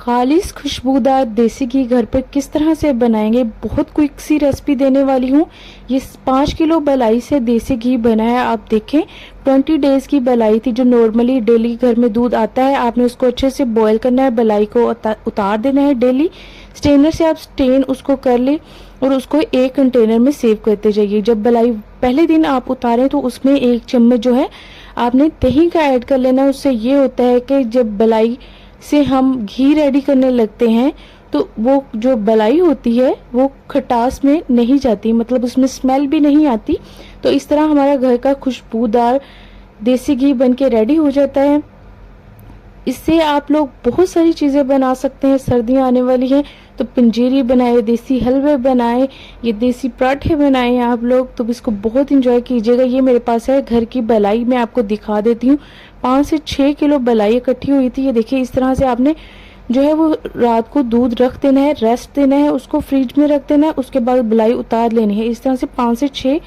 खालिस खुशबूदार देसी घी घर पर किस तरह से बनाएंगे, बहुत क्विक सी रेसिपी देने वाली हूँ। ये 5 किलो बलाई से देसी घी बना है। आप देखें 20 डेज़ की बलाई थी, जो नॉर्मली डेली घर में दूध आता है। आपने उसको अच्छे से बॉईल करना है, बलाई को उतार देना है डेली। स्टेनर से आप स्टेन उसको कर ले और उसको एक कंटेनर में सेव करते जाइए। जब बलाई पहले दिन आप उतारें तो उसमें 1 चम्मच जो है आपने दही का ऐड कर लेना। उससे ये होता है कि जब बलाई से हम घी रेडी करने लगते हैं तो वो जो बलाई होती है वो खटास में नहीं जाती, मतलब उसमें स्मेल भी नहीं आती। तो इस तरह हमारा घर का खुशबूदार देसी घी बनके रेडी हो जाता है। इससे आप लोग बहुत सारी चीज़ें बना सकते हैं। सर्दियाँ आने वाली हैं तो पंजीरी बनाए, देसी हलवे बनाए, ये देसी पराठे बनाए आप लोग, तो इसको बहुत इंजॉय कीजिएगा। ये मेरे पास है घर की बलाई, मैं आपको दिखा देती हूँ। 5 से 6 किलो बलाई इकट्ठी हुई थी। ये देखिए, इस तरह से आपने जो है वो रात को दूध रख देना है, रेस्ट देना है, उसको फ्रिज में रख देना है। उसके बाद बलाई उतार लेनी है। इस तरह से 5 से 6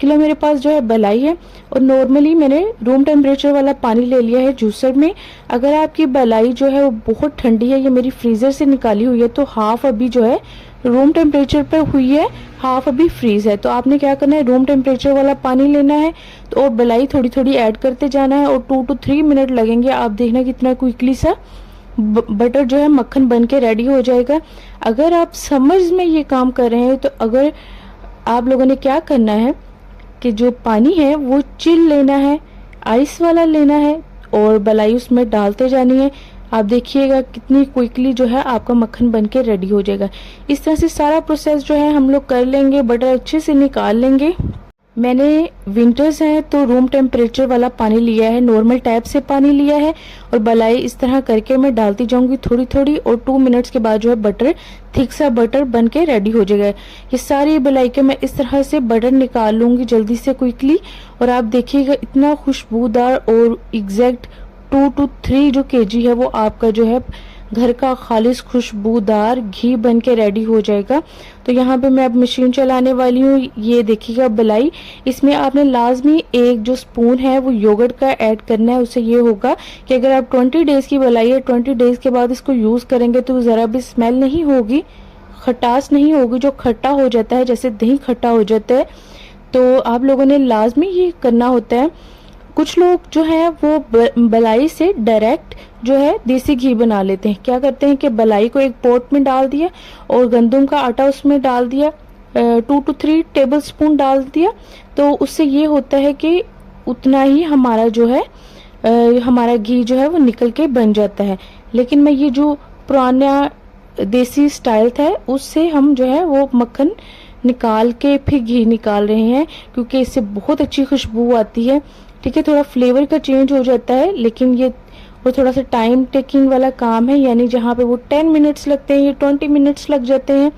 किलो मेरे पास जो है बलाई है। और नॉर्मली मैंने रूम टेम्परेचर वाला पानी ले लिया है जूसर में। अगर आपकी बलाई जो है वो बहुत ठंडी है, ये मेरी फ्रीजर से निकाली हुई है, तो हाफ अभी जो है रूम टेम्परेचर पर हुई है, हाफ अभी फ्रीज है। तो आपने क्या करना है, रूम टेम्परेचर वाला पानी लेना है तो और बलाई थोड़ी थोड़ी ऐड करते जाना है। और 2 to 3 मिनट लगेंगे। आप देखना कितना क्विकली सा बटर जो है मक्खन बन के रेडी हो जाएगा। अगर आप समर्स में ये काम कर रहे हैं तो अगर आप लोगों ने क्या करना है कि जो पानी है वो चिल लेना है, आइस वाला लेना है और बलाई उसमें डालते जानी है। आप देखिएगा कितनी क्विकली जो है आपका मक्खन बनके रेडी हो जाएगा। इस तरह से सारा प्रोसेस जो है हम लोग कर लेंगे, बटर अच्छे से निकाल लेंगे। मैंने विंटर्स हैं तो रूम टेम्परेचर वाला पानी लिया है, नॉर्मल टैप से पानी लिया है और बलाई इस तरह करके मैं डालती जाऊंगी थोड़ी थोड़ी। और 2 मिनट्स के बाद जो है बटर, थिक सा बटर बन के रेडी हो जाएगा। ये सारी बलाई के मैं इस तरह से बटर निकाल लूंगी जल्दी से क्विकली। और आप देखिएगा इतना खुशबूदार और एग्जैक्ट 2 to 3 जो kg है वो आपका जो है घर का खालिस खुशबूदार घी बन के रेडी हो जाएगा। तो यहाँ पे मैं अब मशीन चलाने वाली हूँ। ये देखिएगा बलाई, इसमें आपने लाजमी 1 जो स्पून है वो योगर्ट का ऐड करना है। उससे ये होगा कि अगर आप 20 डेज़ की बलाई है, 20 डेज़ के बाद इसको यूज़ करेंगे तो ज़रा भी स्मेल नहीं होगी, खटास नहीं होगी। जो खट्टा हो जाता है, जैसे दही खट्टा हो जाता है, तो आप लोगों ने लाजमी ये करना होता है। कुछ लोग जो है वो बलाई से डायरेक्ट जो है देसी घी बना लेते हैं। क्या करते हैं कि बलाई को एक पॉट में डाल दिया और गंदम का आटा उसमें डाल दिया, 2 to 3 टेबल स्पून डाल दिया, तो उससे ये होता है कि उतना ही हमारा जो है हमारा घी जो है वो निकल के बन जाता है। लेकिन मैं ये जो पुराना देसी स्टाइल था उससे हम जो है वो मक्खन निकाल के फिर घी निकाल रहे हैं, क्योंकि इससे बहुत अच्छी खुशबू आती है। ठीक है, थोड़ा फ्लेवर का चेंज हो जाता है, लेकिन ये वो थोड़ा सा टाइम टेकिंग वाला काम है। यानी जहाँ पे वो 10 मिनट्स लगते हैं, ये 20 मिनट्स लग जाते हैं।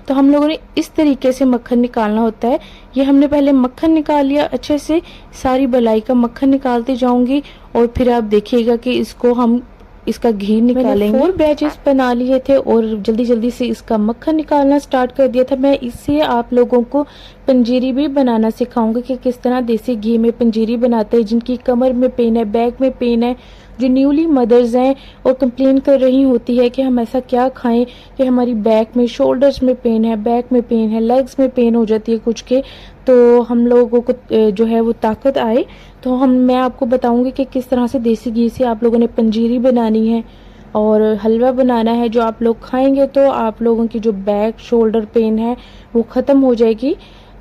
तो हम लोगों ने इस तरीके से मक्खन निकालना होता है। ये हमने पहले मक्खन निकाल लिया अच्छे से, सारी बलाई का मक्खन निकालती जाऊंगी और फिर आप देखिएगा कि इसको हम इसका घी निकालेंगे। 4 बैचेस बना लिए थे और जल्दी जल्दी से इसका मक्खन निकालना स्टार्ट कर दिया था। मैं इससे आप लोगों को पंजीरी भी बनाना सिखाऊंगी कि किस तरह देसी घी में पंजीरी बनाते हैं। जिनकी कमर में पेन है, बैक में पेन है, जो न्यूली मदर्स हैं और कंप्लेन कर रही होती है कि हम ऐसा क्या खाएं कि हमारी बैक में, शोल्डर्स में पेन है, बैक में पेन है, लेग्स में पेन हो जाती है कुछ के, तो हम लोगों को जो है वो ताकत आए, तो मैं आपको बताऊंगी कि किस तरह से देसी घी से आप लोगों ने पंजीरी बनानी है और हलवा बनाना है। जो आप लोग खाएंगे तो आप लोगों की जो बैक शोल्डर पेन है वो ख़त्म हो जाएगी।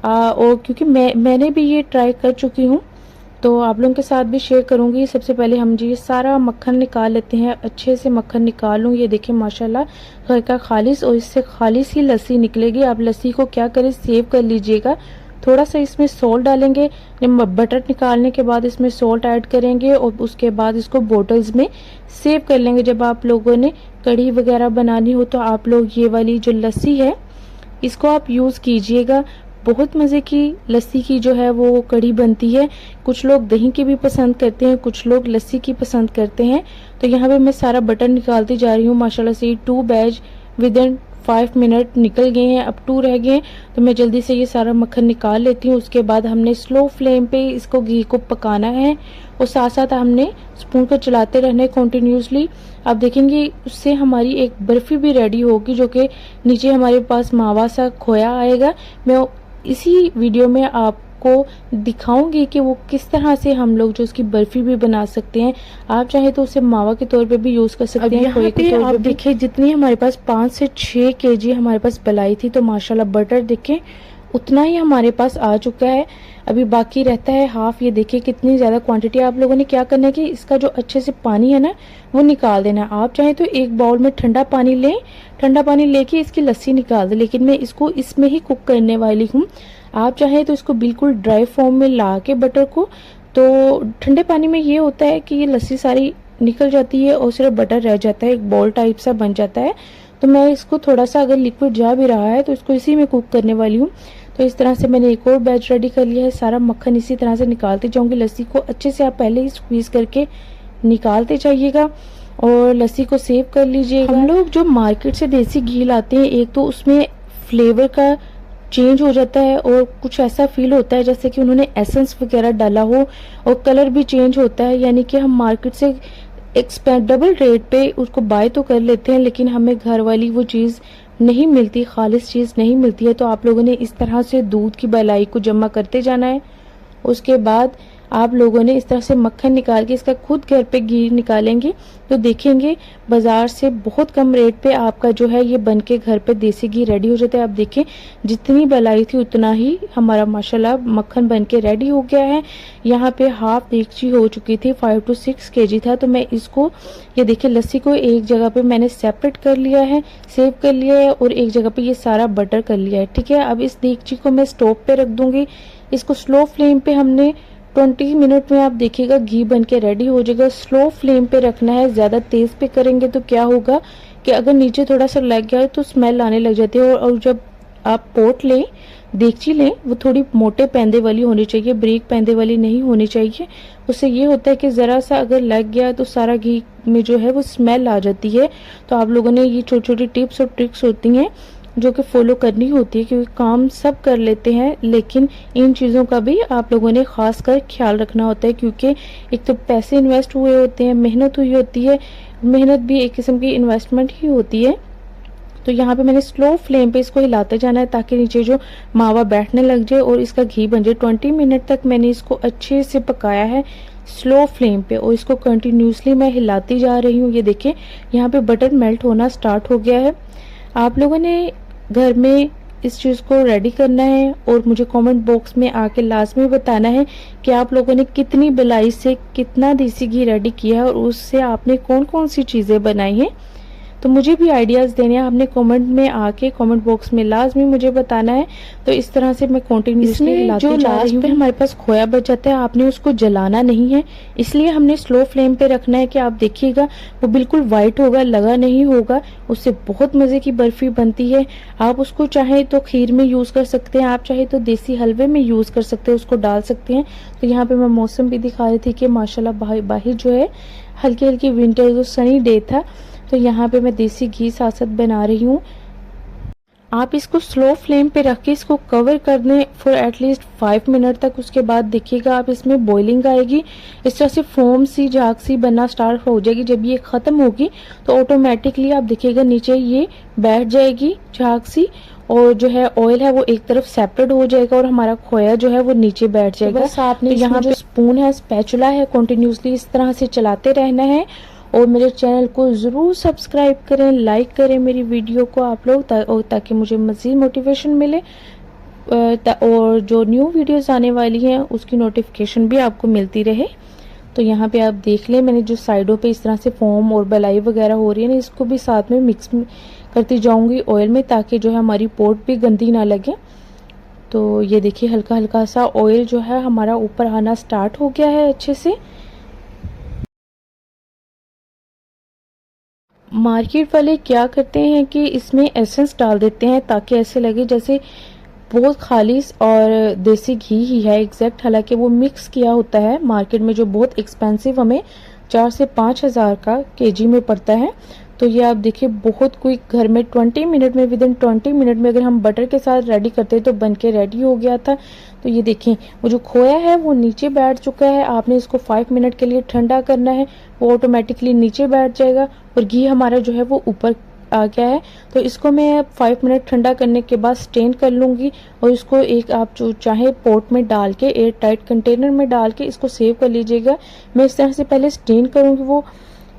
और क्योंकि मैंने भी ये ट्राई कर चुकी हूँ तो आप लोगों के साथ भी शेयर करूंगी। सबसे पहले हम जी सारा मक्खन निकाल लेते हैं, अच्छे से मक्खन निकाल लूँ। ये देखिए माशाल्लाह घर का खालिस, और इससे खालिस ही लस्सी निकलेगी। आप लस्सी को क्या करें, सेव कर लीजिएगा। थोड़ा सा इसमें सॉल्ट डालेंगे, जब बटर निकालने के बाद इसमें सॉल्ट ऐड करेंगे और उसके बाद इसको बोटल्स में सेव कर लेंगे। जब आप लोगों ने कढ़ी वगैरह बनानी हो तो आप लोग ये वाली जो लस्सी है इसको आप यूज़ कीजिएगा। बहुत मज़े की लस्सी की जो है वो कढ़ी बनती है। कुछ लोग दही की भी पसंद करते हैं, कुछ लोग लस्सी की पसंद करते हैं। तो यहाँ पे मैं सारा बटर निकालती जा रही हूँ। माशाल्लाह से 2 बैच विद इन 5 मिनट निकल गए हैं, अब 2 रह गए हैं, तो मैं जल्दी से ये सारा मक्खन निकाल लेती हूँ। उसके बाद हमने स्लो फ्लेम पे इसको घी को पकाना है और साथ साथ हमने स्पून को चलाते रहना है कंटिन्यूसली। आप देखेंगे उससे हमारी एक बर्फ़ी भी रेडी होगी, जो कि नीचे हमारे पास मावा सा खोया आएगा। मैं इसी वीडियो में आपको दिखाऊंगी कि वो किस तरह से हम लोग जो उसकी बर्फ़ी भी बना सकते हैं। आप चाहे तो उसे मावा के तौर पे भी यूज़ कर सकते हैं, खोए के तौर पे। आप देखिए जितनी हमारे पास 5 से 6 केजी हमारे पास बलाई थी, तो माशाल्लाह बटर देखें उतना ही हमारे पास आ चुका है। अभी बाकी रहता है हाफ। ये देखिए कितनी ज़्यादा क्वांटिटी। आप लोगों ने क्या करना है कि इसका जो अच्छे से पानी है ना वो निकाल देना है। आप चाहे तो एक बाउल में ठंडा पानी लें, ठंडा पानी लेके इसकी लस्सी निकाल दें, लेकिन मैं इसको इसमें ही कुक करने वाली हूँ। आप चाहे तो इसको बिल्कुल ड्राई फॉर्म में ला के बटर को, तो ठंडे पानी में ये होता है कि ये लस्सी सारी निकल जाती है और सिर्फ बटर रह जाता है, एक बॉल टाइप सा बन जाता है। तो मैं इसको थोड़ा सा अगर लिक्विड जा भी रहा है तो इसको इसी में कुक करने वाली हूँ। तो इस तरह से मैंने एक और बैच रेडी कर लिया है। सारा मक्खन इसी तरह से निकालती जाऊंगी। लस्सी को अच्छे से आप पहले ही स्क्वीज करके निकालते जाइएगा और लस्सी को सेव कर लीजिएगा। हम लोग जो मार्केट से देसी घी लाते हैं, एक तो उसमें फ्लेवर का चेंज हो जाता है और कुछ ऐसा फील होता है जैसे कि उन्होंने एसेंस वगैरह डाला हो, और कलर भी चेंज होता है। यानी कि हम मार्केट से डबल रेट पे उसको बाय तो कर लेते हैं, लेकिन हमें घर वाली वो चीज़ नहीं मिलती, खालिस चीज़ नहीं मिलती है। तो आप लोगों ने इस तरह से दूध की बलाई को जमा करते जाना है। उसके बाद आप लोगों ने इस तरह से मक्खन निकाल के इसका खुद घर पे घी निकालेंगे तो देखेंगे बाजार से बहुत कम रेट पे आपका जो है ये बन के घर पे देसी घी रेडी हो जाता है। आप देखें जितनी बलाई थी उतना ही हमारा माशाल्लाह मक्खन बन के रेडी हो गया है। यहाँ पे हाफ देगची हो चुकी थी, 5 to 6 kg था। तो मैं इसको ये देखिए लस्सी को एक जगह पे मैंने सेपरेट कर लिया है, सेव कर लिया है, और एक जगह पे ये सारा बटर कर लिया है। ठीक है, अब इस देगची को मैं स्टोव पे रख दूंगी। इसको स्लो फ्लेम पे हमने 20 मिनट में आप देखिएगा घी बन के रेडी हो जाएगा। स्लो फ्लेम पे रखना है, ज़्यादा तेज़ पे करेंगे तो क्या होगा कि अगर नीचे थोड़ा सा लग गया तो स्मेल आने लग जाती है। और जब आप पोट लें, देगची लें, वो थोड़ी मोटे पैंदे वाली होनी चाहिए, ब्रेक पैंदे वाली नहीं होनी चाहिए। उससे ये होता है कि ज़रा सा अगर लग गया तो सारा घी में जो है वो स्मेल आ जाती है। तो आप लोगों ने ये छोटी छोटी टिप्स और ट्रिक्स होती हैं जो कि फॉलो करनी होती है, क्योंकि काम सब कर लेते हैं लेकिन इन चीज़ों का भी आप लोगों ने खास कर ख्याल रखना होता है। क्योंकि एक तो पैसे इन्वेस्ट हुए होते हैं, मेहनत हुई होती है, मेहनत भी एक किस्म की इन्वेस्टमेंट ही होती है। तो यहाँ पे मैंने स्लो फ्लेम पे इसको हिलाते जाना है ताकि नीचे जो मावा बैठने लग जाए और इसका घी बन जाए। 20 मिनट तक मैंने इसको अच्छे से पकाया है स्लो फ्लेम पे, और इसको कंटिन्यूसली मैं हिलाती जा रही हूँ। ये देखिए यहाँ पे बटर मेल्ट होना स्टार्ट हो गया है। आप लोगों ने घर में इस चीज़ को रेडी करना है और मुझे कमेंट बॉक्स में आके लाजमी बताना है कि आप लोगों ने कितनी बलाई से कितना देसी घी रेडी किया है और उससे आपने कौन कौन सी चीज़ें बनाई हैं। तो मुझे भी आइडियाज़ देने हैं, आपने कमेंट में आके कमेंट बॉक्स में लाजमी मुझे बताना है। तो इस तरह से मैं कंटिन्यूसली हिलाती जा रही हूँ। जो लास्ट पे हमारे पास खोया बच जाता है, आपने उसको जलाना नहीं है, इसलिए हमने स्लो फ्लेम पे रखना है कि आप देखिएगा वो बिल्कुल वाइट होगा, लगा नहीं होगा। उससे बहुत मज़े की बर्फ़ी बनती है। आप उसको चाहे तो खीर में यूज़ कर सकते हैं, आप चाहे तो देसी हलवे में यूज़ कर सकते हैं, उसको डाल सकते हैं। तो यहाँ पे मैं मौसम भी दिखा रही थी कि माशाल्लाह बाहर जो है हल्की हल्की विंटर जो सनी डे था। तो यहाँ पे मैं देसी घी साथ साथ बना रही हूँ। आप इसको स्लो फ्लेम पे रख के इसको कवर कर दें फॉर एटलीस्ट 5 मिनट तक। उसके बाद देखिएगा आप इसमें बॉइलिंग आएगी, इस तरह से फोम सी झाग सी बनना स्टार्ट हो जाएगी। जब ये ख़त्म होगी तो ऑटोमेटिकली आप देखिएगा नीचे ये बैठ जाएगी झाग सी, और जो है ऑयल है वो एक तरफ सेपरेट हो जाएगा और हमारा खोया जो है वो नीचे बैठ जाएगा। बस आपने यहाँ जो स्पून है, स्पैचुला है, कंटिन्यूसली इस तरह से चलाते रहना है। और मेरे चैनल को ज़रूर सब्सक्राइब करें, लाइक करें मेरी वीडियो को आप लोग, ताकि मुझे मज़ीद मोटिवेशन मिले और जो न्यू वीडियोस आने वाली हैं उसकी नोटिफिकेशन भी आपको मिलती रहे। तो यहाँ पे आप देख लें, मैंने जो साइडों पे इस तरह से फोम और बलाई वगैरह हो रही है ना, इसको भी साथ में मिक्स करती जाऊँगी ऑयल में, ताकि जो है हमारी पोट भी गंदी ना लगे। तो ये देखिए हल्का हल्का सा ऑयल जो है हमारा ऊपर आना स्टार्ट हो गया है अच्छे से। मार्केट वाले क्या करते हैं कि इसमें एसेंस डाल देते हैं ताकि ऐसे लगे जैसे बहुत खालिस और देसी घी ही है एग्जैक्ट, हालांकि वो मिक्स किया होता है मार्केट में, जो बहुत एक्सपेंसिव हमें 4 से 5 हज़ार का केजी में पड़ता है। तो ये आप देखिए बहुत क्विक, घर में 20 मिनट में, विद इन 20 मिनट में अगर हम बटर के साथ रेडी करते हैं तो बन के रेडी हो गया था। तो ये देखें वो जो खोया है वो नीचे बैठ चुका है। आपने इसको 5 मिनट के लिए ठंडा करना है, वो ऑटोमेटिकली नीचे बैठ जाएगा और घी हमारा जो है वो ऊपर आ गया है। तो इसको मैं 5 मिनट ठंडा करने के बाद स्टेन कर लूँगी और इसको एक आप जो चाहे पॉट में डाल के, एयर टाइट कंटेनर में डाल के इसको सेव कर लीजिएगा। मैं इस तरह से पहले स्टेन करूँगी वो,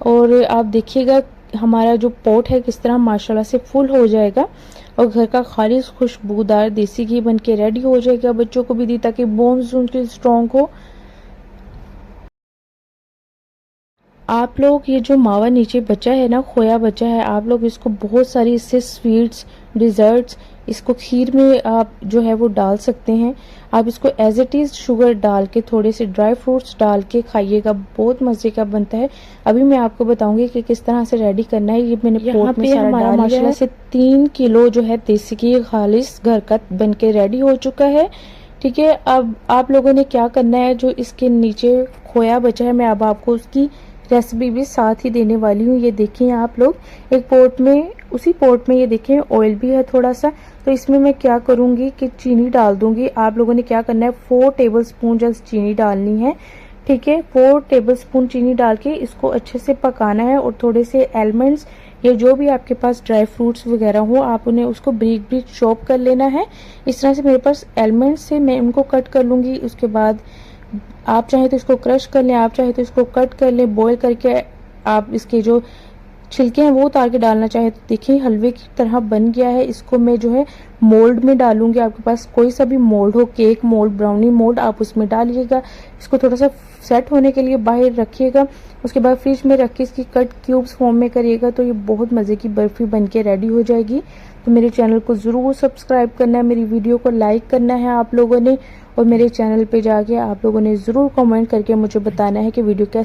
और आप देखिएगा हमारा जो पॉट है किस तरह माशाल्लाह से फुल हो जाएगा और घर का खालिश खुशबूदार देसी घी बन के रेडी हो जाएगा। बच्चों को भी दी ताकि बोन्स उनके स्ट्रॉन्ग हो। आप लोग ये जो मावा नीचे बचा है ना, खोया बचा है, आप लोग इसको बहुत सारी इससे स्वीट्स, डिज़र्ट्स, इसको खीर में आप जो है वो डाल सकते हैं। आप इसको एज इट इज़ शुगर डाल के, थोड़े से ड्राई फ्रूट्स डाल के खाइएगा, बहुत मज़े का बनता है। अभी मैं आपको बताऊंगी कि किस तरह से रेडी करना है। ये मैंने पोट में सारा डाल माशाल्लाह से 3 किलो जो है देसी घी खालिस घर का बन के रेडी हो चुका है। ठीक है, अब आप लोगों ने क्या करना है, जो इसके नीचे खोया बचा है मैं अब आपको उसकी रेसिपी भी साथ ही देने वाली हूँ। ये देखें आप लोग एक पॉट में, उसी पॉट में ये देखें ऑयल भी है थोड़ा सा। तो इसमें मैं क्या करूँगी कि चीनी डाल दूँगी। आप लोगों ने क्या करना है, 4 टेबलस्पून जस्ट चीनी डालनी है। ठीक है, 4 टेबलस्पून चीनी डाल के इसको अच्छे से पकाना है और थोड़े से एलमंड्स या जो भी आपके पास ड्राई फ्रूट्स वगैरह हो आप उन्हें उसको ब्रीक ब्रीक चॉप कर लेना है। इस तरह से मेरे पास एलमंड्स से मैं उनको कट कर लूँगी। उसके बाद आप चाहे तो इसको क्रश कर लें, आप चाहे तो इसको कट कर लें, बॉईल करके आप इसके जो छिलके हैं वो उतार के डालना चाहे तो देखिए हलवे की तरह बन गया है। इसको मैं जो है मोल्ड में डालूंगी। आपके पास कोई सा भी मोल्ड हो, केक मोल्ड, ब्राउनी मोल्ड, आप उसमें डालिएगा। इसको थोड़ा सा सेट होने के लिए बाहर रखिएगा। उसके बाद फ्रिज में रख के इसकी कट क्यूब्स फॉर्म में करिएगा तो ये बहुत मज़े की बर्फ़ी बन के रेडी हो जाएगी। तो मेरे चैनल को ज़रूर सब्सक्राइब करना है, मेरी वीडियो को लाइक करना है आप लोगों ने, और मेरे चैनल पे जाके आप लोगों ने ज़रूर कमेंट करके मुझे बताना है कि वीडियो कैसे